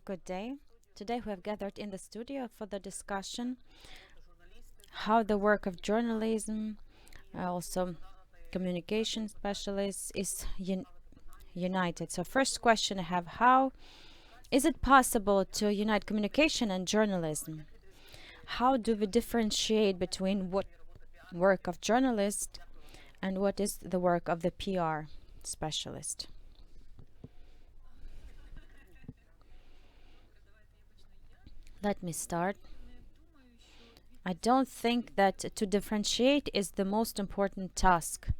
Good day. Today we have gathered in the studio for the discussion how the work of journalism, also communication specialists, is united. So first question I have, how is it possible to unite communication and journalism? How do we differentiate between what work of journalist and what is the work of the PR specialist? Let me start. I don't think that to differentiate is the most important task.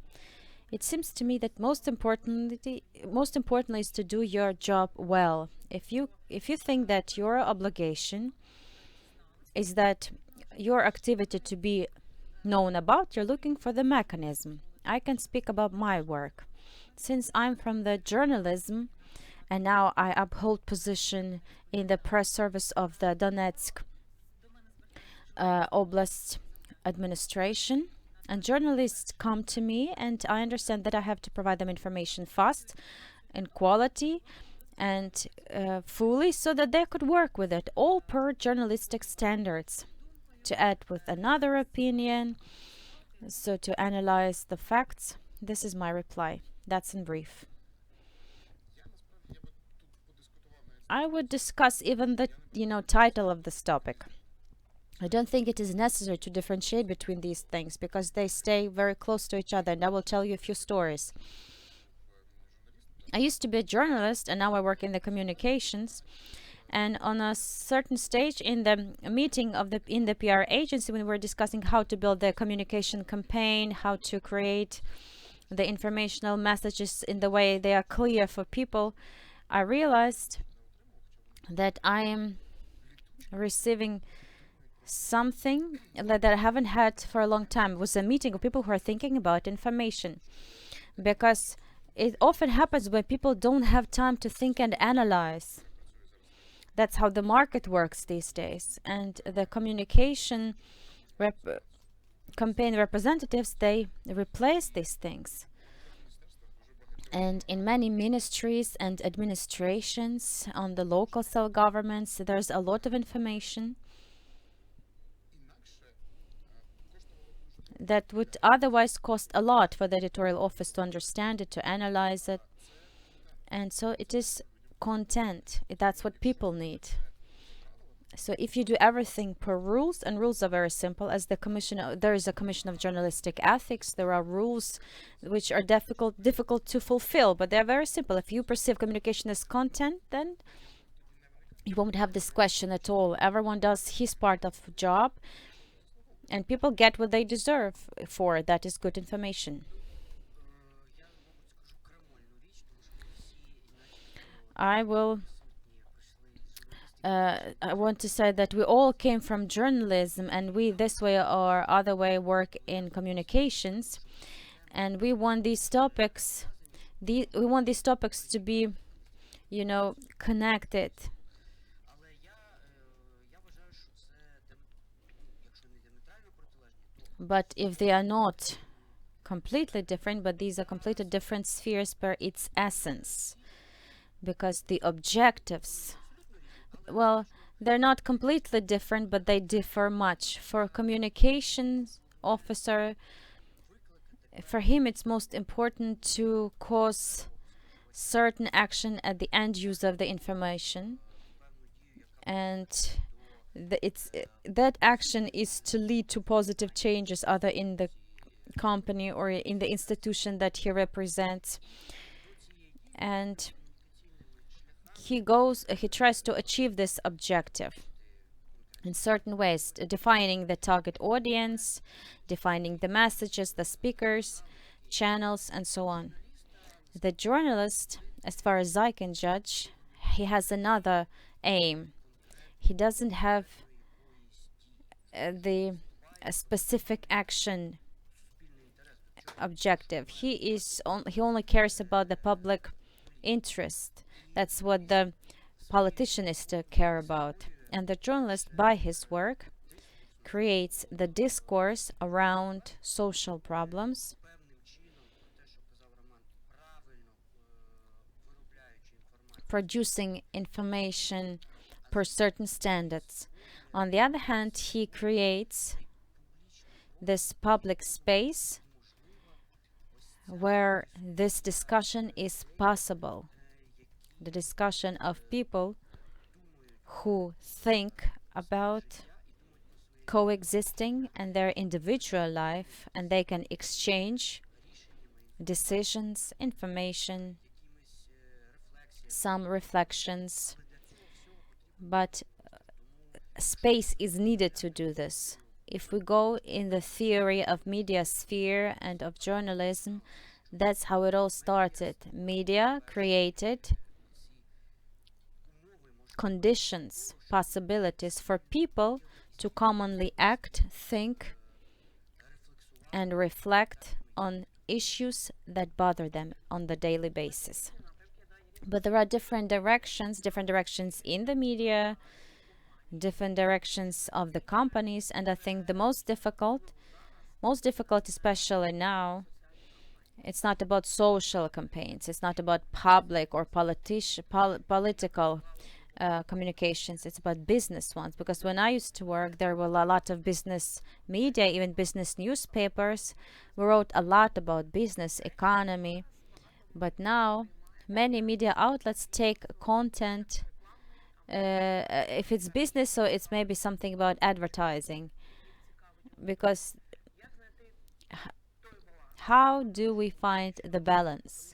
It seems to me that most importantly is to do your job well. If you think that your obligation is that your activity to be known about, you're looking for the mechanism. I can speak about my work. Since I'm from the journalism and now I uphold position in the press service of the Donetsk Oblast administration, and journalists come to me, and I understand that I have to provide them information fast and quality and fully so that they could work with it, all per journalistic standards. To add with another opinion, so to analyze the facts, this is my reply. That's in brief. I would discuss even the title of this topic. I don't think it is necessary to differentiate between these things because they stay very close to each other, and I will tell you a few stories. I used to be a journalist and now I work in the communications, and on a certain stage in the meeting of in the PR agency, when we were discussing how to build the communication campaign, how to create the informational messages in the way they are clear for people, I realized that I am receiving something that I haven't had for a long time. It was a meeting of people who are thinking about information, because it often happens when people don't have time to think and analyze. That's how the market works these days, and the communication campaign representatives, they replace these things. And in many ministries and administrations on the local cell governments, there's a lot of information that would otherwise cost a lot for the editorial office to understand it, to analyze it. And so it is content. That's what people need. So if you do everything per rules, and rules are very simple, as the commission, there is a commission of journalistic ethics, there are rules which are difficult to fulfill, but they're very simple. If you perceive communication as content, then you won't have this question at all. Everyone does his part of the job, and people get what they deserve for that is good information. I want to say that we all came from journalism, and we this way or other way work in communications, and we want these topics to be connected. But if they are not completely different, but these are completely different spheres per its essence, because the objectives, well, they're not completely different, but they differ much. For a communications officer, for him it's most important to cause certain action at the end use of the information, and that action is to lead to positive changes either in the company or in the institution that he represents. And he tries to achieve this objective in certain ways, defining the target audience, defining the messages, the speakers, channels, and so on. The journalist, as far as I can judge, he has another aim. He doesn't have the specific action objective. He only cares about the public interest. That's what the politician is to care about. And the journalist, by his work, creates the discourse around social problems, producing information per certain standards. On the other hand, he creates this public space where this discussion is possible. The discussion of people who think about coexisting and their individual life, and they can exchange decisions, information, some reflections, but space is needed to do this. If we go in the theory of media sphere and of journalism, that's how it all started. Media created conditions, possibilities for people to commonly act, think, and reflect on issues that bother them on the daily basis. But there are different directions in the media, different directions of the companies, and I think the most difficult especially now, it's not about social campaigns, it's not about public or political communications, it's about business ones. Because when I used to work, there were a lot of business media, even business newspapers. We wrote a lot about business, economy. But now, many media outlets take content. If it's business, so it's maybe something about advertising. Because how do we find the balance?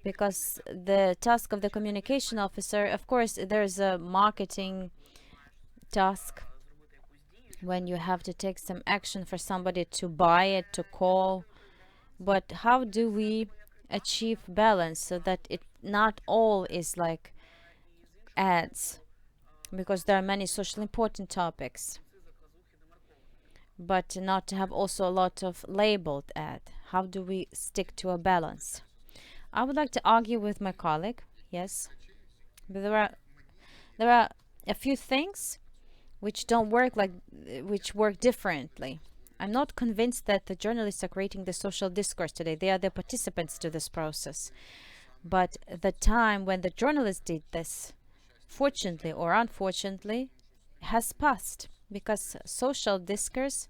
Because the task of the communication officer, of course, there's a marketing task when you have to take some action for somebody to buy it, to call. But how do we achieve balance so that it not all is like ads? Because there are many socially important topics, but not to have also a lot of labeled ad. How do we stick to a balance? I would like to argue with my colleague, yes, but there are a few things which don't work which work differently. I'm not convinced that the journalists are creating the social discourse today. They are the participants to this process. But the time when the journalists did this, fortunately or unfortunately, has passed, because social discourse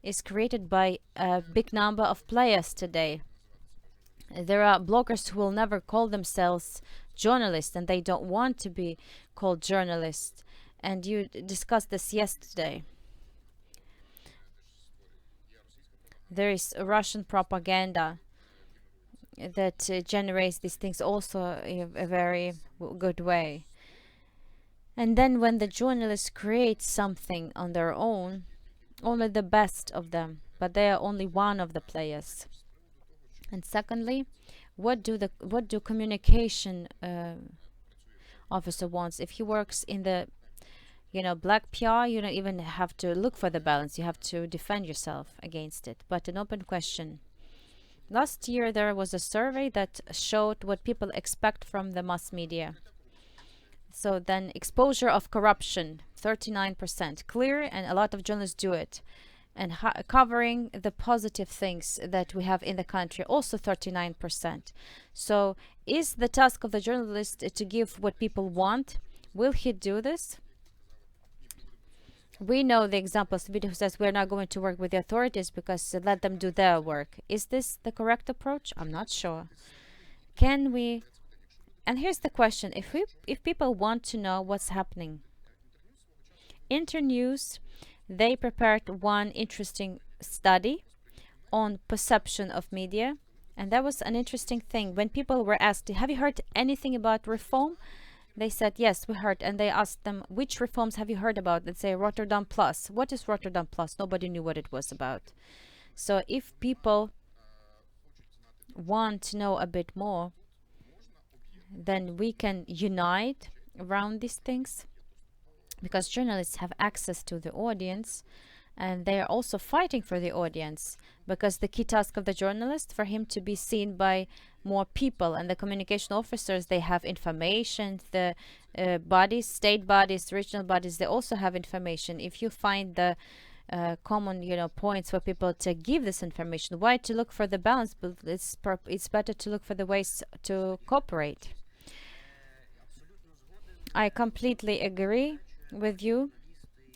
is created by a big number of players today. There are bloggers who will never call themselves journalists, and they don't want to be called journalists. And you discussed this yesterday. There is Russian propaganda that generates these things also in a very good way. And then when the journalists create something on their own, only the best of them, but they are only one of the players. And secondly, what do communication officer wants? If he works in the black PR, you don't even have to look for the balance. You have to defend yourself against it. But an open question. Last year there was a survey that showed what people expect from the mass media. So then exposure of corruption, 39%. Clear, and a lot of journalists do it. And covering the positive things that we have in the country, also 39%. So is the task of the journalist to give what people want? Will he do this? We know the example, somebody who says we're not going to work with the authorities because let them do their work. Is this the correct approach? I'm not sure. Can we? And here's the question: if people want to know what's happening, Internews, they prepared one interesting study on perception of media, and that was an interesting thing. When people were asked, "Have you heard anything about reform?" They said, yes, we heard. And they asked them, which reforms have you heard about? Let's say Rotterdam Plus. What is Rotterdam Plus? Nobody knew what it was about. So if people want to know a bit more, then we can unite around these things, because journalists have access to the audience, and they are also fighting for the audience, because the key task of the journalist, for him to be seen by more people, and the communication officers, they have information. The bodies, state bodies, regional bodies, they also have information. If you find the common points for people to give this information, why to look for the balance? But it's better to look for the ways to cooperate. I completely agree with you.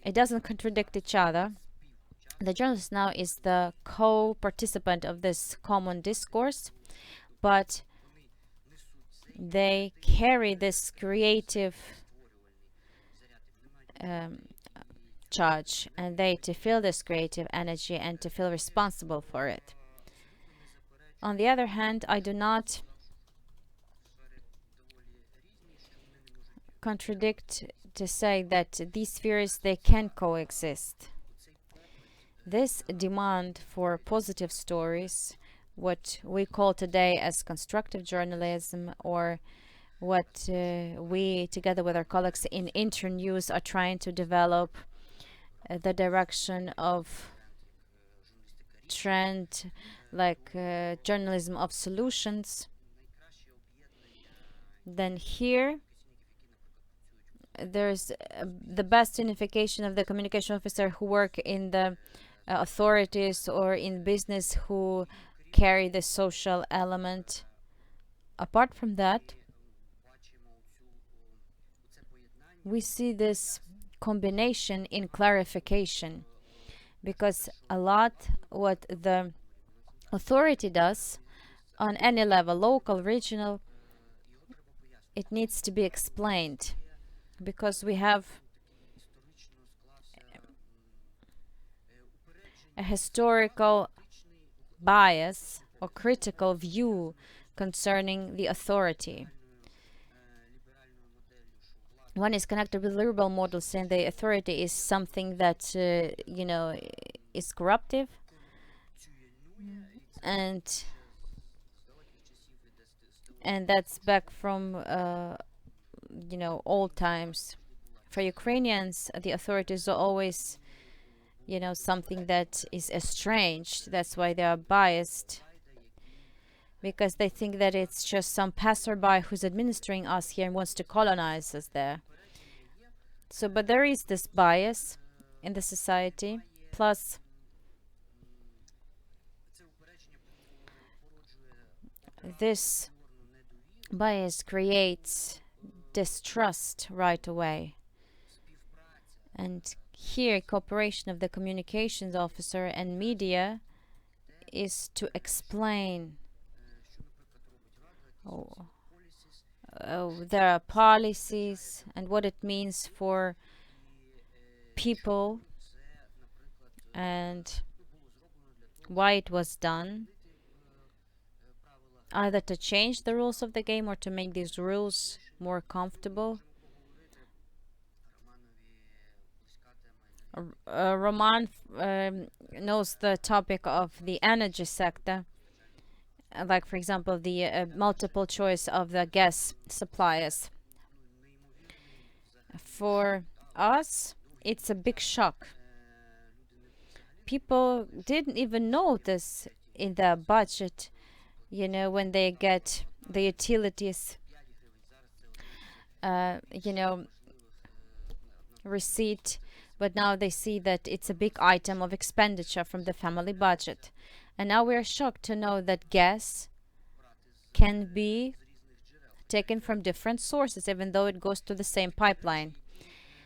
It doesn't contradict each other. The journalist now is the co-participant of this common discourse, but they carry this creative um, charge, and they to feel this creative energy and to feel responsible for it. On the other hand, I do not contradict to say that these spheres, they can coexist. This demand for positive stories, what we call today as constructive journalism, or what we, together with our colleagues in Internews, are trying to develop, the direction of trend like journalism of solutions, then here there's the best unification of the communication officer who work in the authorities or in business, who carry the social element. Apart from that, we see this combination in clarification, because a lot what the authority does on any level, local, regional, it needs to be explained, because we have a historical bias or critical view concerning the authority. One is connected with liberal models, saying the authority is something that is corruptive, and that's back from old times. For Ukrainians, the authorities are always something that is estranged. That's why they are biased, because they think that it's just some passerby who's administering us here and wants to colonize us there. So, but there is this bias in the society. Plus, this bias creates distrust right away. And here, cooperation of the communications officer and media is to explain there are policies and what it means for people and why it was done, either to change the rules of the game or to make these rules more comfortable. Roman knows the topic of the energy sector, like for example the multiple choice of the gas suppliers. For us, it's a big shock. People didn't even notice in the budget, when they get the utilities receipt, but now they see that it's a big item of expenditure from the family budget. And now we're shocked to know that gas can be taken from different sources, even though it goes to the same pipeline.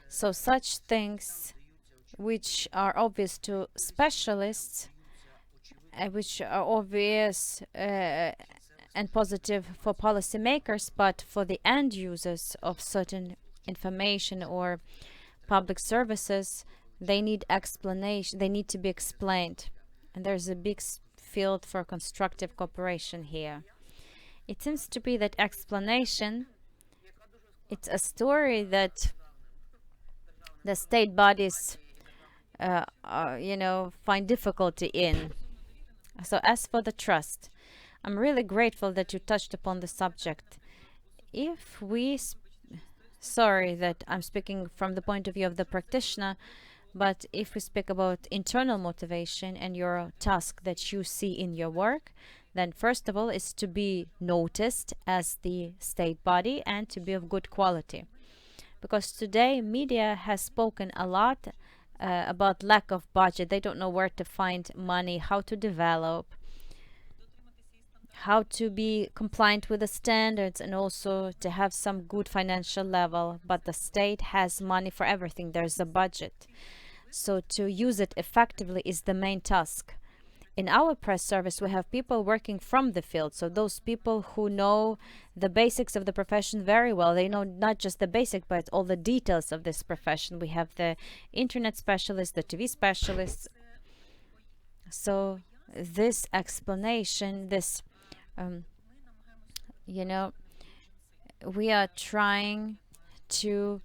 So such things which are obvious to specialists, which are obvious and positive for policymakers, but for the end users of certain information or public services, they need explanation. They need to be explained. And there's a big field for constructive cooperation here. It seems to be that explanation, it's a story that the state bodies find difficulty in. So as for the trust, I'm really grateful that you touched upon the subject. If we sorry that I'm speaking from the point of view of the practitioner, but if we speak about internal motivation and your task that you see in your work, then first of all is to be noticed as the state body and to be of good quality. Because today media has spoken a lot about lack of budget. They don't know where to find money, how to develop. how to be compliant with the standards and also to have some good financial level. But the state has money for everything. There's a budget. So to use it effectively is the main task. In our press service, we have people working from the field. So those people who know the basics of the profession very well. They know not just the basic, but all the details of this profession. We have the internet specialists, the TV specialists. So this explanation, this, we are trying to,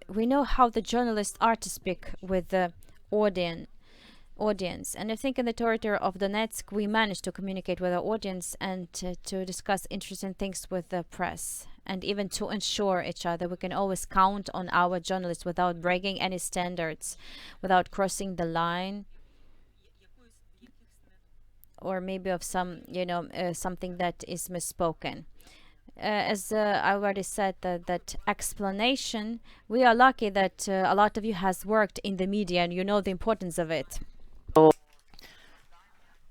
we know how the journalists are to speak with the audience. And I think in the territory of Donetsk, we managed to communicate with our audience and to discuss interesting things with the press, and even to ensure each other. We can always count on our journalists without breaking any standards, without crossing the line, or maybe of some, something that is misspoken. As I already said, that explanation, we are lucky that a lot of you has worked in the media and you know the importance of it.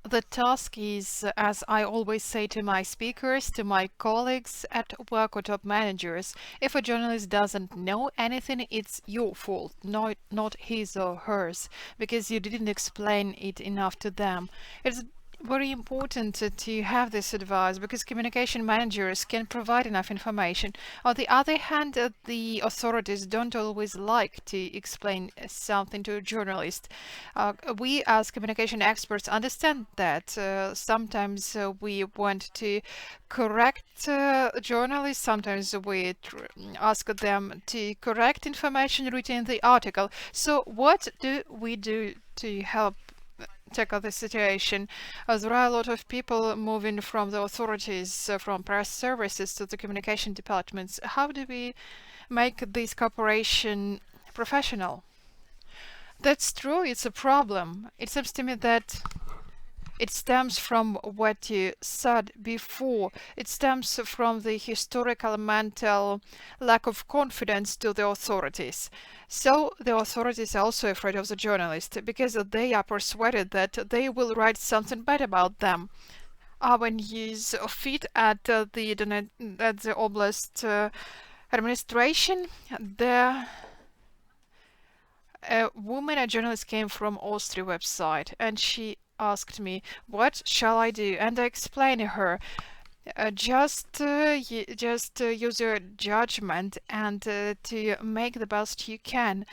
The task is, as I always say to my speakers, to my colleagues at work or top managers, if a journalist doesn't know anything, it's your fault, not his or hers, because you didn't explain it enough to them. It's very important to have this advice, because communication managers can provide enough information. On the other hand, the authorities don't always like to explain something to a journalist. We as communication experts understand that sometimes we want to correct journalists, sometimes we ask them to correct information written in the article. So what do we do to help tackle the situation? There are a lot of people moving from the authorities, from press services to the communication departments. How do we make this cooperation professional? That's true, it's a problem. It seems to me that it stems from what you said before. It stems from the historical mental lack of confidence to the authorities. So the authorities are also afraid of the journalist, because they are persuaded that they will write something bad about them. Our news feed at the Oblast administration, a woman, a journalist, came from Austria website, and she asked me, what shall I do? And I explained to her, just use your judgment and to make the best you can.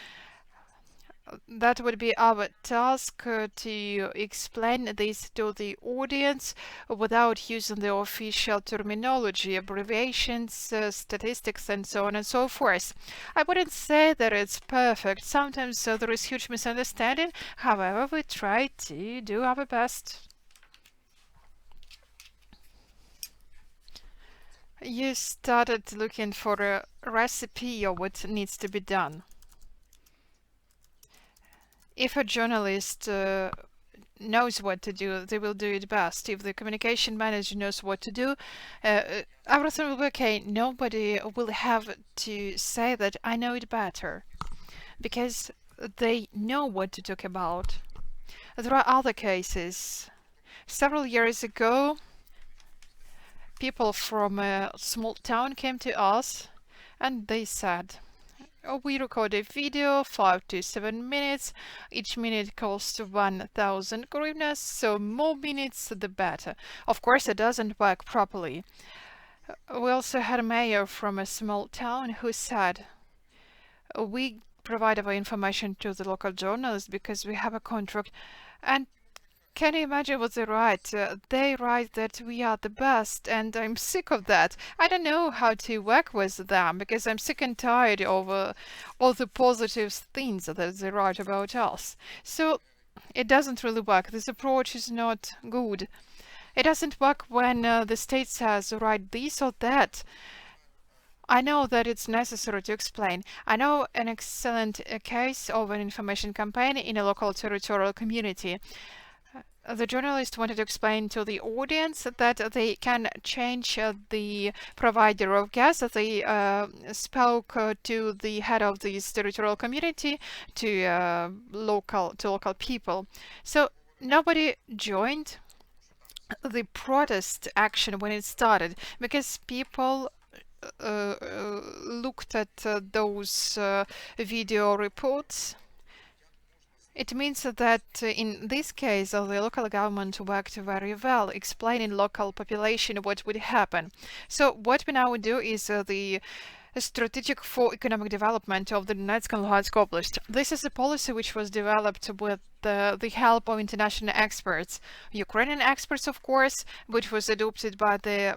That would be our task, to explain this to the audience without using the official terminology, abbreviations, statistics, and so on and so forth. I wouldn't say that it's perfect. Sometimes there is huge misunderstanding. However, we try to do our best. You started looking for a recipe of what needs to be done. If a journalist knows what to do, they will do it best. If the communication manager knows what to do, everything will be okay. Nobody will have to say that I know it better, because they know what to talk about. There are other cases. Several years ago, people from a small town came to us and they said, we record a video, 5 to 7 minutes. Each minute costs 1,000 hryvnias, so more minutes the better. Of course, it doesn't work properly. We also had a mayor from a small town who said, we provide our information to the local journalists because we have a contract. And can you imagine what they write? They write that we are the best, and I'm sick of that. I don't know how to work with them, because I'm sick and tired of all the positive things that they write about us. So it doesn't really work. This approach is not good. It doesn't work when the state says write this or that. I know that it's necessary to explain. I know an excellent case of an information campaign in a local territorial community. The journalist wanted to explain to the audience that they can change the provider of gas. They spoke to the head of this territorial community, to local people. So nobody joined. the protest action when it started, because people looked at those video reports. It means that in this case, the local government worked very well, explaining local population what would happen. So what we now do is the strategic for economic development of the Donetsk and Luhansk Oblast. This is a policy which was developed with the help of international experts, Ukrainian experts, of course, which was adopted by the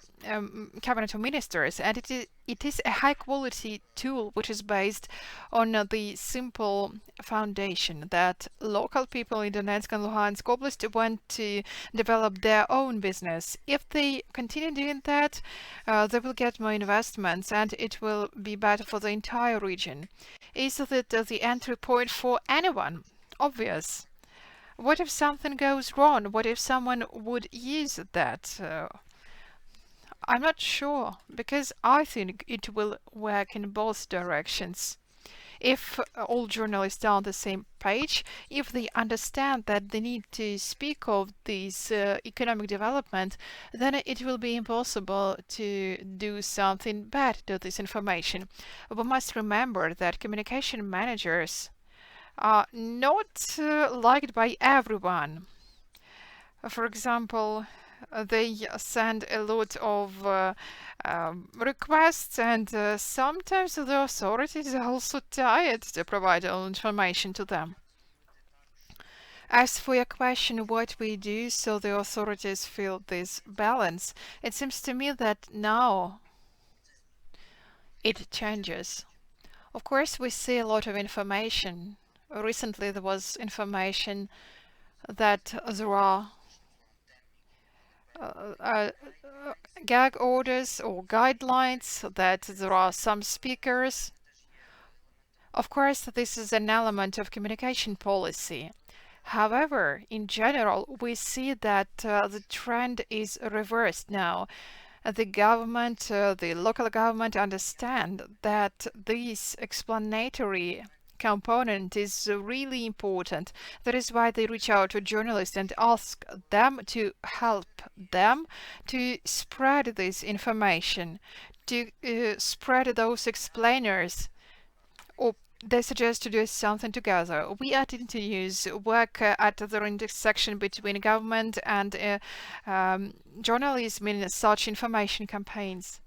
cabinet of ministers, and it is a high quality tool which is based on the simple foundation that local people in Donetsk and Luhansk Oblast want to develop their own business. If they continue doing that, they will get more investments and it will be better for the entire region. Is that the entry point for anyone? Obvious. What if something goes wrong? What if someone would use that? I'm not sure, because I think it will work in both directions. If all journalists are on the same page, if they understand that they need to speak of this economic development, then it will be impossible to do something bad to this information. We must remember that communication managers are not liked by everyone. For example, they send a lot of requests, and sometimes the authorities are also tired to provide all information to them. As for your question, what we do so the authorities feel this balance, it seems to me that now it changes. Of course, we see a lot of information. Recently, there was information that there are gag orders or guidelines, that there are some speakers. Of course, this is an element of communication policy. However, in general, we see that the trend is reversed now. The government, the local government understand that this explanatory component is really important. That is why they reach out to journalists and ask them to help them to spread this information, to spread those explainers, or they suggest to do something together. We at Internews work at the intersection between government and journalism in such information campaigns.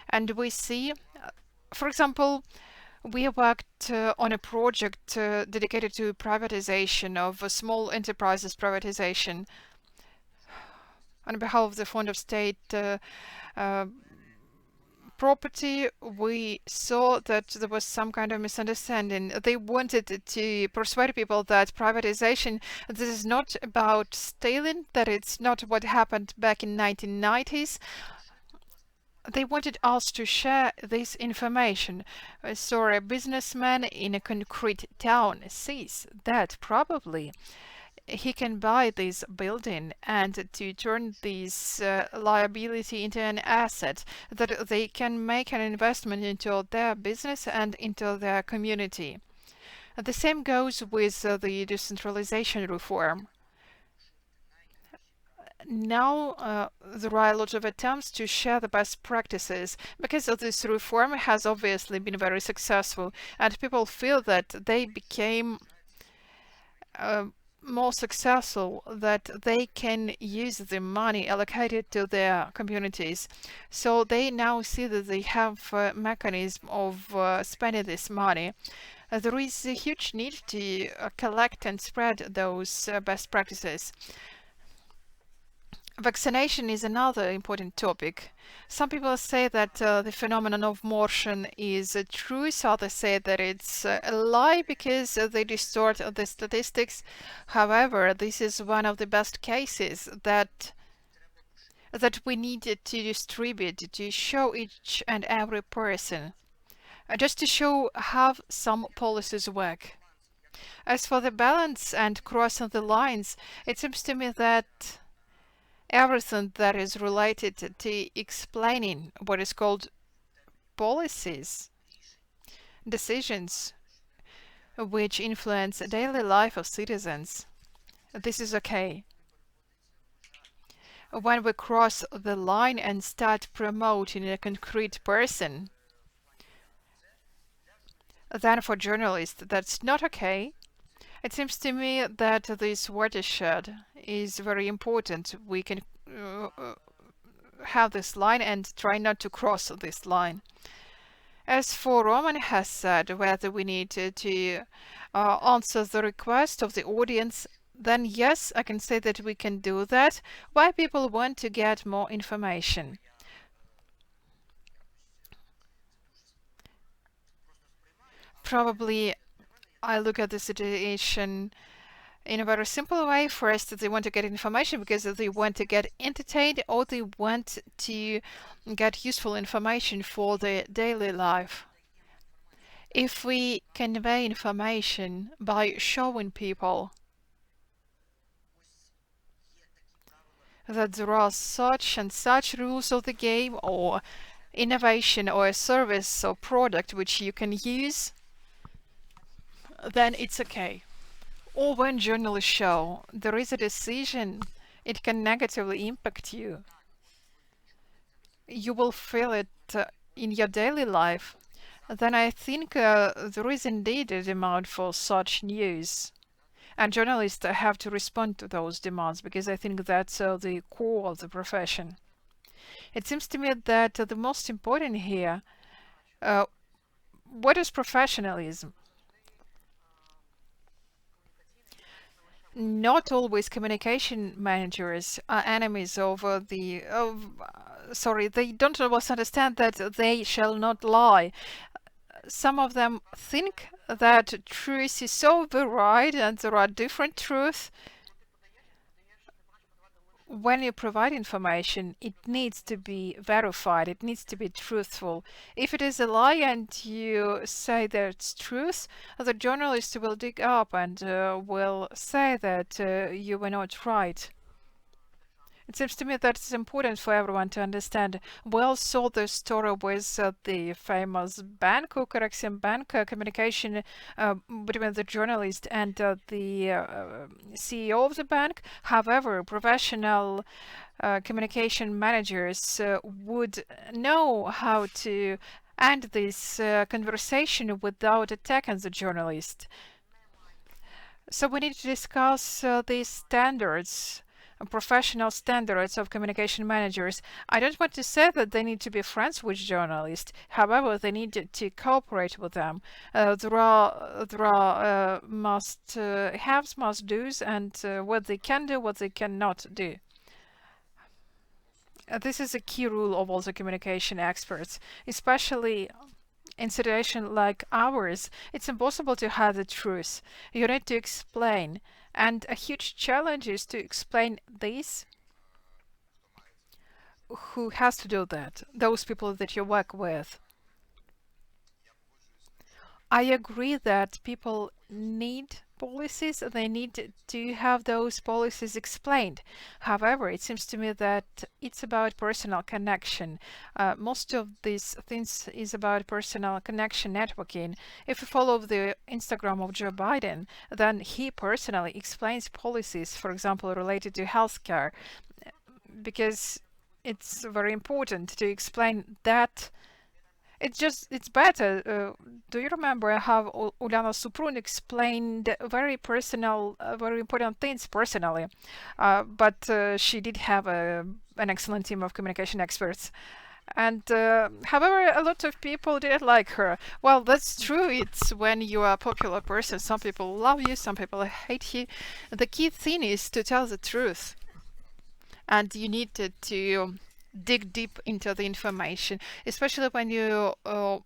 And we see, for example, we worked on a project dedicated to privatization of small enterprises privatization on behalf of the Fund of State Property. We saw that there was some kind of misunderstanding. They wanted to persuade people that privatization, this is not about stealing, that it's not what happened back in 1990s. They wanted us to share this information. So a businessman in a concrete town sees that probably he can buy this building and to turn this liability into an asset, that they can make an investment into their business and into their community. The same goes with the decentralization reform. Now there are a lot of attempts to share the best practices, because this reform has obviously been very successful, and people feel that they became more successful, that they can use the money allocated to their communities. So they now see that they have a mechanism of spending this money. There is a huge need to collect and spread those best practices. Vaccination is another important topic. Some people say that the phenomenon of motion is true, so others say that it's a lie because they distort the statistics. However, this is one of the best cases that we needed to distribute, to show each and every person, just to show how some policies work. As for the balance and crossing the lines, it seems to me that everything that is related to explaining what is called policies, decisions which influence daily life of citizens, this is okay. when we cross the line and start promoting a concrete person, then for journalists that's not okay. It seems to me that this watershed is very important. We can have this line and try not to cross this line. As for Roman has said, whether we need to answer the request of the audience, then yes, I can say that we can do that. Why people want to get more information? Probably I look at the situation in a very simple way. First, they want to get information because they want to get entertained, or they want to get useful information for their daily life. If we convey information by showing people that there are such and such rules of the game, or innovation, or a service or product which you can use, then it's okay. Or when journalists show there is a decision, it can negatively impact you. You will feel it in your daily life. Then I think there is indeed a demand for such news. And journalists have to respond to those demands because I think that's the core of the profession. It seems to me that the most important here, what is professionalism? Not always communication managers are enemies sorry, they don't always understand that they shall not lie. Some of them think that truth is so varied and there are different truths. When you provide information, it needs to be verified, it needs to be truthful. If it is a lie and you say that it's truth, the journalist will dig up and will say that you were not right. It seems to me that it's important for everyone to understand. We all saw the story with the famous bank, Ukrexian bank, communication between the journalist and the CEO of the bank. However, professional communication managers would know how to end this conversation without attacking the journalist. So we need to discuss these standards, professional standards of communication managers. I don't want to say that they need to be friends with journalists. However, they need to cooperate with them. There are must haves, must do's, and what they can do, what they cannot do. This is a key rule of all the communication experts, especially in situation like ours. It's impossible to hide the truth. You need to explain. And a huge challenge is to explain this. Who has to do that? Those people that you work with. I agree that people need policies, they need to have those policies explained. However, it seems to me that it's about personal connection. Most of these things is about personal connection networking. If you follow the Instagram of Joe Biden, then he personally explains policies, for example, related to healthcare, because it's very important to explain that. It's better. Do you remember how Uliana Suprun explained very personal, very important things personally? But she did have an excellent team of communication experts. And however, a lot of people didn't like her. Well, that's true. It's when you are a popular person. Some people love you, some people hate you. The key thing is to tell the truth. And you need to dig deep into the information, especially when you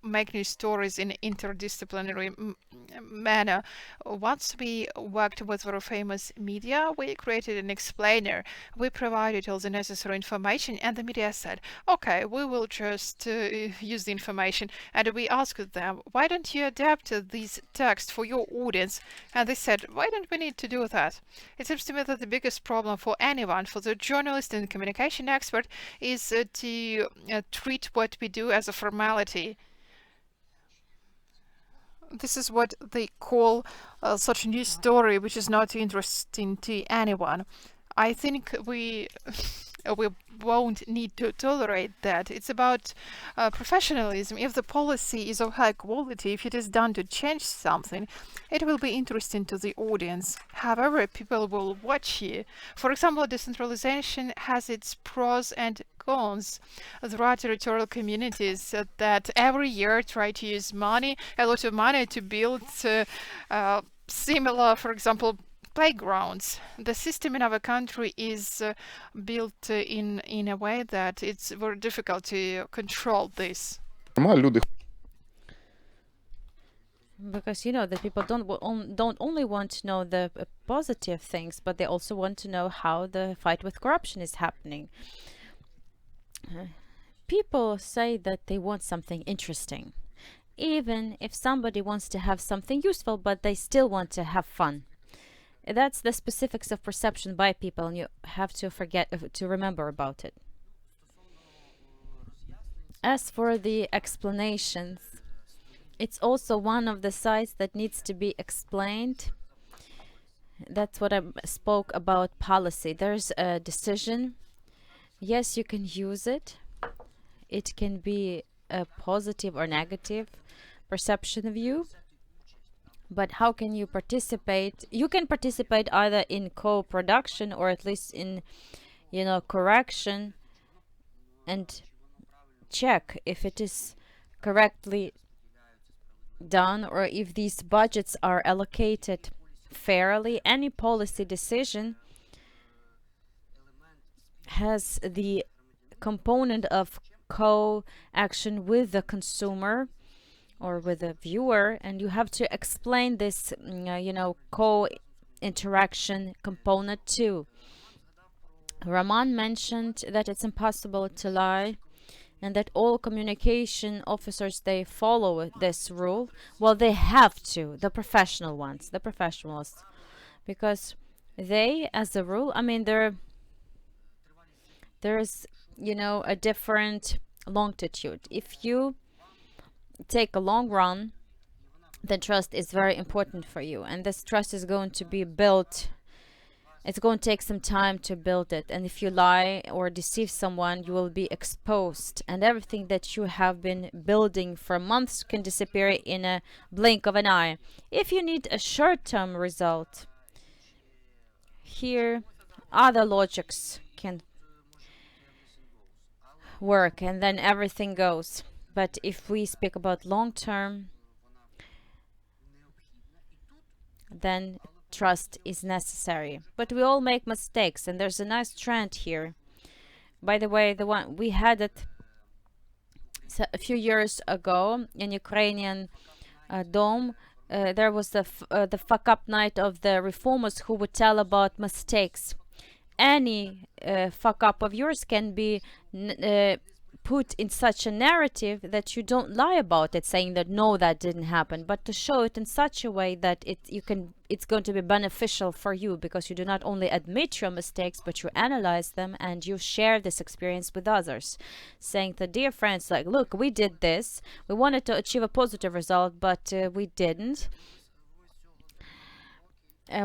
make new stories in interdisciplinary manner. Once we worked with very famous media, we created an explainer. We provided all the necessary information, and the media said, okay, we will just use the information. And we asked them, why don't you adapt this text for your audience? And they said, why don't we need to do that? It seems to me that the biggest problem for anyone, for the journalist and communication expert, is to treat what we do as a formality. This is what they call such a news story, which is not interesting to anyone. I think we We won't need to tolerate that. It's about professionalism. If the policy is of high quality, if it is done to change something, it will be interesting to the audience. However, people will watch you. For example, decentralization has its pros and cons. There are territorial communities that every year try to use money, a lot of money, to build similar, for example, playgrounds. The system in our country is built in a way that it's very difficult to control this. Because you know that people don't only want to know the positive things, but they also want to know how the fight with corruption is happening. People say that they want something interesting, even if somebody wants to have something useful, but they still want to have fun. That's the specifics of perception by people, and you have to remember about it. As for the explanations, it's also one of the sides that needs to be explained. That's what I spoke about policy. There's a decision. Yes, you can use it. It can be a positive or negative perception of you. But how can you participate? You can participate either in co-production or at least in, correction, and check if it is correctly done or if these budgets are allocated fairly. Any policy decision has the component of co-action with the consumer or with a viewer, and you have to explain this co-interaction component too. Roman mentioned that it's impossible to lie and that all communication officers, they follow this rule. Well, they have to, the professionals, because they, as a rule, I mean, there's a different longitude. If you take a long run, then trust is very important for you, and this trust is going to be built. It's going to take some time to build it, and if you lie or deceive someone, you will be exposed, and everything that you have been building for months can disappear in a blink of an eye. If you need a short-term result, here other logics can work, and then everything goes. But if we speak about long-term, then trust is necessary. But we all make mistakes, and there's a nice trend here. By the way, the one we had it a few years ago in Ukrainian Dome, there was the fuck-up night of the reformers who would tell about mistakes. Any fuck-up of yours can be put in such a narrative that you don't lie about it, saying that no, that didn't happen, but to show it in such a way that it's going to be beneficial for you, because you do not only admit your mistakes, but you analyze them and you share this experience with others, saying to dear friends, like, look, we did this, we wanted to achieve a positive result, but we didn't.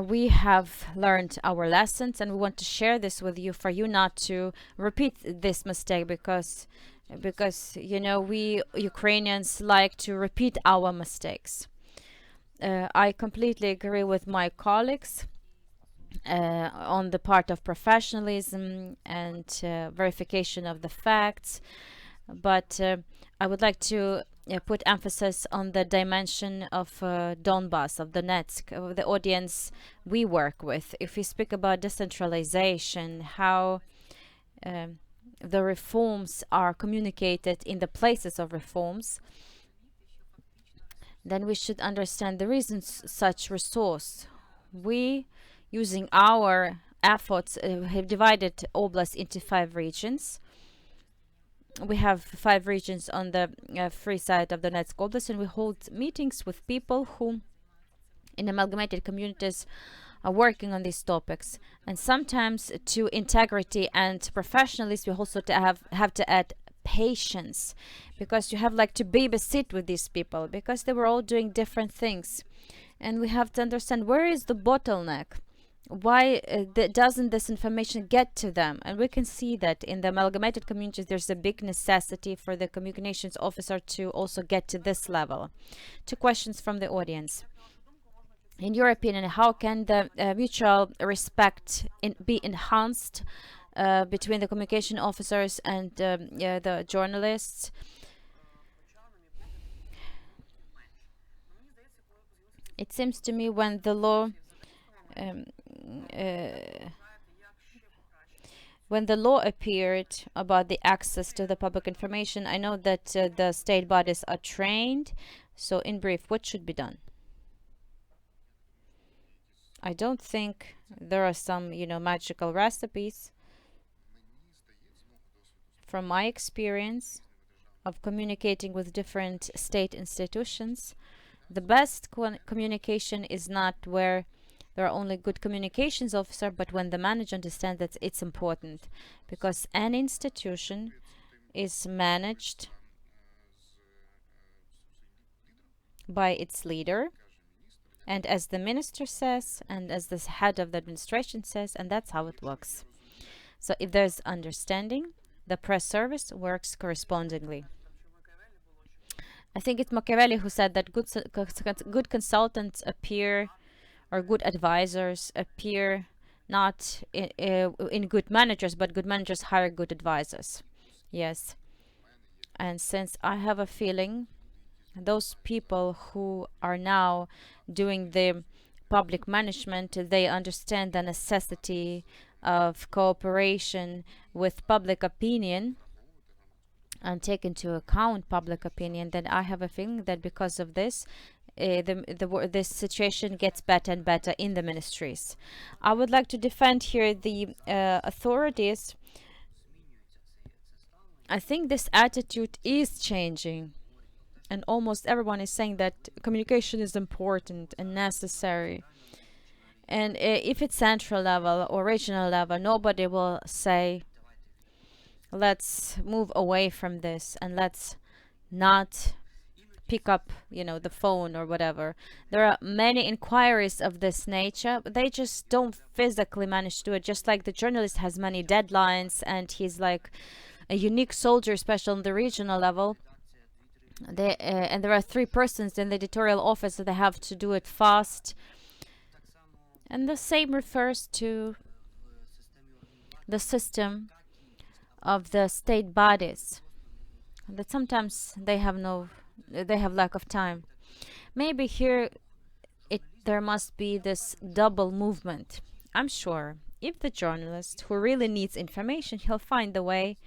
We have learned our lessons, and we want to share this with you for you not to repeat this mistake, because we Ukrainians like to repeat our mistakes. I completely agree with my colleagues on the part of professionalism and verification of the facts, but I would like to put emphasis on the dimension of Donbass, of Donetsk, of the audience we work with. If we speak about decentralization, how the reforms are communicated in the places of reforms, then we should understand the reasons such resource. We, using our efforts, have divided Oblast into 5 regions. We have 5 regions on the free side of Donetsk Oblast, and we hold meetings with people who, in amalgamated communities, are working on these topics. And sometimes to integrity and professionalism, we also have to add patience, because you have like to babysit with these people, because they were all doing different things. And we have to understand where is the bottleneck. why doesn't this information get to them? And we can see that in the amalgamated communities, there's a big necessity for the communications officer to also get to this level. Two questions from the audience. In your opinion, how can the mutual respect be enhanced between the communication officers and the journalists? It seems to me when the law um, when the law appeared about the access to the public information, I know that the state bodies are trained. So in brief, what should be done? I don't think there are some, magical recipes. From my experience of communicating with different state institutions, the best communication is not where there are only good communications officer, but when the manager understands that it's important, because an institution is managed by its leader, and as the minister says, and as the head of the administration says, and that's how it works. So if there's understanding, the press service works correspondingly. I think it's Machiavelli who said that good consultants appear, or good advisors appear not in good managers, but good managers hire good advisors. Yes. And since I have a feeling those people who are now doing the public management, they understand the necessity of cooperation with public opinion and take into account public opinion, then I have a feeling that because of this, this situation gets better and better in the ministries. I would like to defend here the authorities. I think this attitude is changing, and almost everyone is saying that communication is important and necessary. And if it's central level or regional level, nobody will say, let's move away from this and let's not pick up the phone or whatever. There are many inquiries of this nature, but they just don't physically manage to do it. Just like the journalist has many deadlines and he's like a unique soldier, especially on the regional level. And there are 3 persons in the editorial office, so they have to do it fast. And the same refers to the system of the state bodies, that sometimes they have lack of time. Maybe here there must be this double movement. I'm sure if the journalist who really needs information, he'll find the way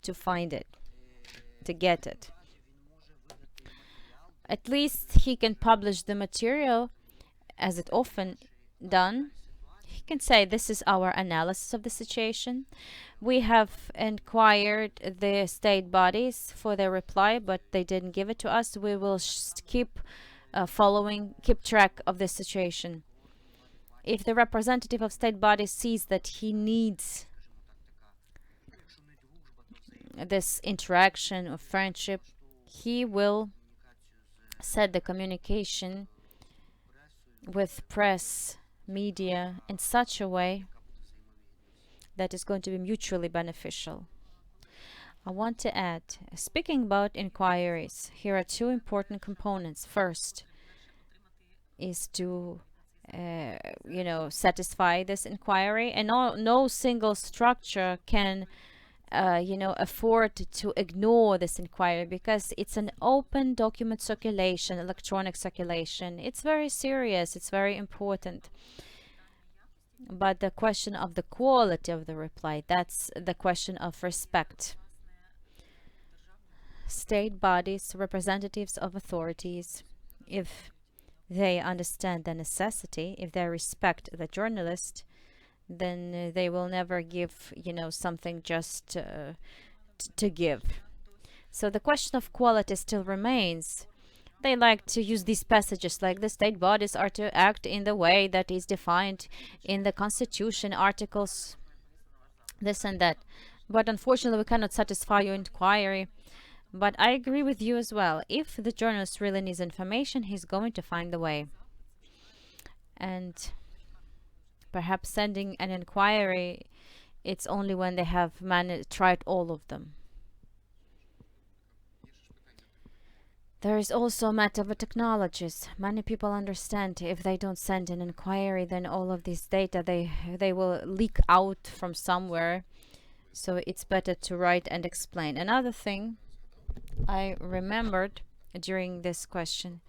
to find it, to get it. At least he can publish the material as it often done. He can say, this is our analysis of the situation. We have inquired the state bodies for their reply, but they didn't give it to us. We will keep keep track of the situation. If the representative of state bodies sees that he needs this interaction or friendship, he will set the communication with press, media in such a way that is going to be mutually beneficial. I want to add, speaking about inquiries, here are 2 important components. First is to satisfy this inquiry, and no single structure can afford to ignore this inquiry, because it's an open document circulation, electronic circulation. It's very serious, it's very important. But the question of the quality of the reply, that's the question of respect. State bodies, representatives of authorities, if they understand the necessity, if they respect the journalist, then they will never give something just to give. So the question of quality still remains. They like to use these passages like the state bodies are to act in the way that is defined in the constitution, articles, this and that. But unfortunately, we cannot satisfy your inquiry. But I agree with you as well. If the journalist really needs information, he's going to find the way. And Perhaps sending an inquiry, it's only when they have tried all of them. There is also a matter of technologies. Many people understand if they don't send an inquiry, then all of this data they will leak out from somewhere. So it's better to write and explain. Another thing I remembered during this question,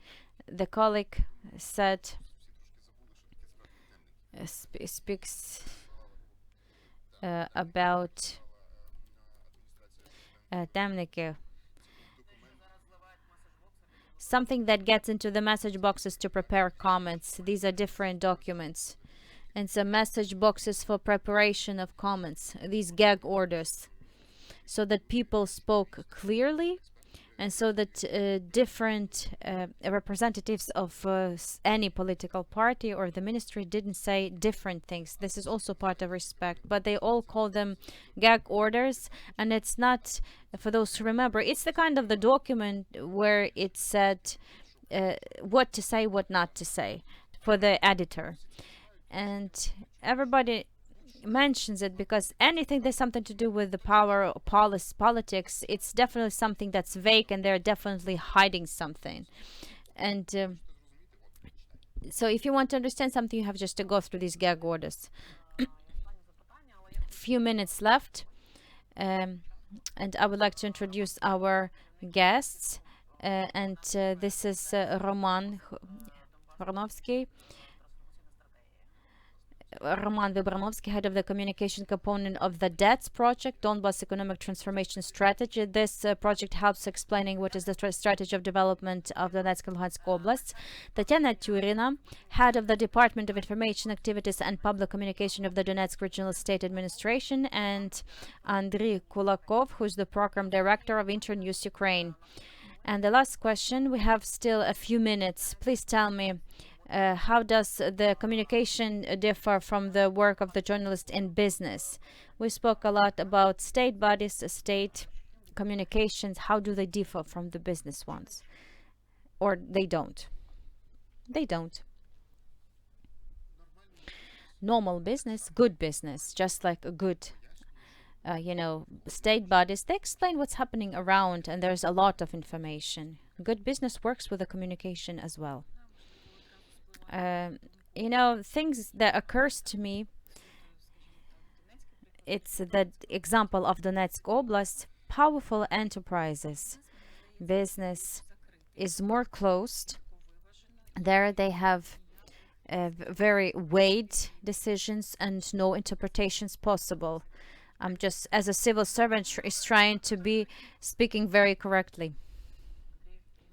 the colleague said, speaks about Temnike, something that gets into the message boxes to prepare comments. These are different documents. And some message boxes for preparation of comments, these gag orders, so that people spoke clearly and so that different representatives of any political party or the ministry didn't say different things. This is also part of respect, but they all call them gag orders, and it's not, for those who remember, it's the kind of the document where it said what to say, what not to say for the editor. And everybody mentions it because anything that's something to do with the power or politics, it's definitely something that's vague, and they're definitely hiding something. And so if you want to understand something, you have just to go through these gag orders. Few minutes left, and I would like to introduce our guests, and this is Roman Vibranovsky, Vibranovsky, head of the communication component of the DETS project, Donbass Economic Transformation Strategy. This project helps explaining what is the strategy of development of Donetsk and Luhansk oblasts. Tatiana Turina, head of the Department of Information Activities and Public Communication of the Donetsk Regional State Administration, and Andriy Kulakov, who's the program director of Internews Ukraine. And the last question, we have still a few minutes. Please tell me, how does the communication differ from the work of the journalist in business? We spoke a lot about state bodies, state communications. How do they differ from the business ones? Or they don't? They don't. Normal business, good business, just like a good state bodies, they explain what's happening around, and there's a lot of information. Good business works with the communication as well. Things that occurs to me, it's the example of Donetsk Oblast, powerful enterprises. Business is more closed. There they have very weighed decisions and no interpretations possible. I'm just, as a civil servant, is trying to be speaking very correctly.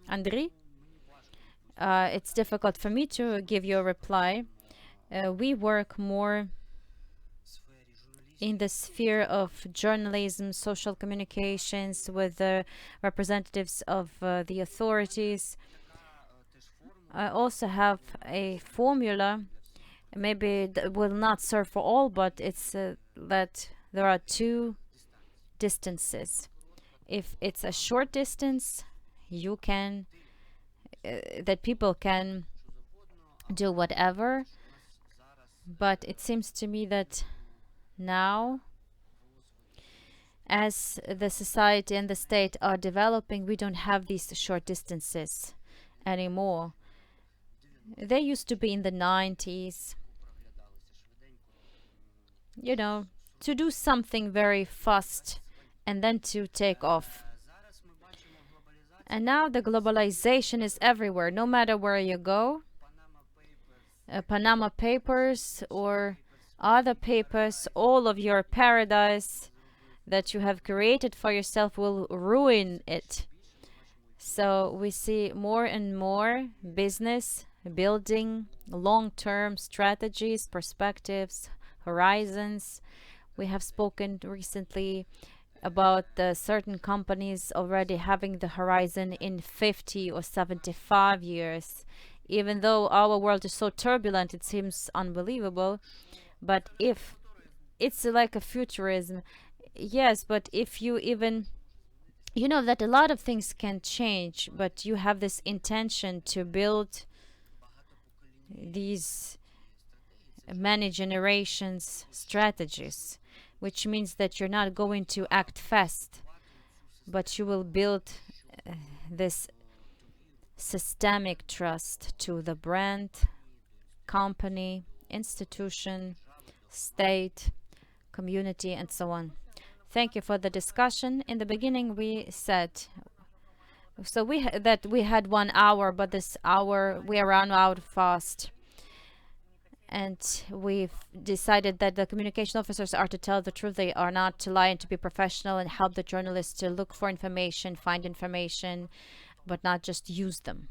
Andriy? It's difficult for me to give you a reply. We work more in the sphere of journalism, social communications with the representatives of the authorities. I also have a formula, maybe that will not serve for all, but it's that there are two distances. If it's a short distance, you can that people can do whatever, but it seems to me that now, as the society and the state are developing, we don't have these short distances anymore. They used to be in the 90s, to do something very fast and then to take off. And now the globalization is everywhere, no matter where you go. Panama Papers or other papers, all of your paradise that you have created for yourself will ruin it. So we see more and more business building long-term strategies, perspectives, horizons. We have spoken recently about certain companies already having the horizon in 50 or 75 years. Even though our world is so turbulent, it seems unbelievable. But if it's like a futurism, yes, but if you even, that a lot of things can change, but you have this intention to build these many generations strategies, which means that you're not going to act fast, but you will build this systemic trust to the brand, company, institution, state, community, and so on. Thank you for the discussion. In the beginning, we said that we had 1 hour, but this hour we ran out fast. And we've decided that the communication officers are to tell the truth. They are not to lie and to be professional and help the journalists to look for information, find information, but not just use them.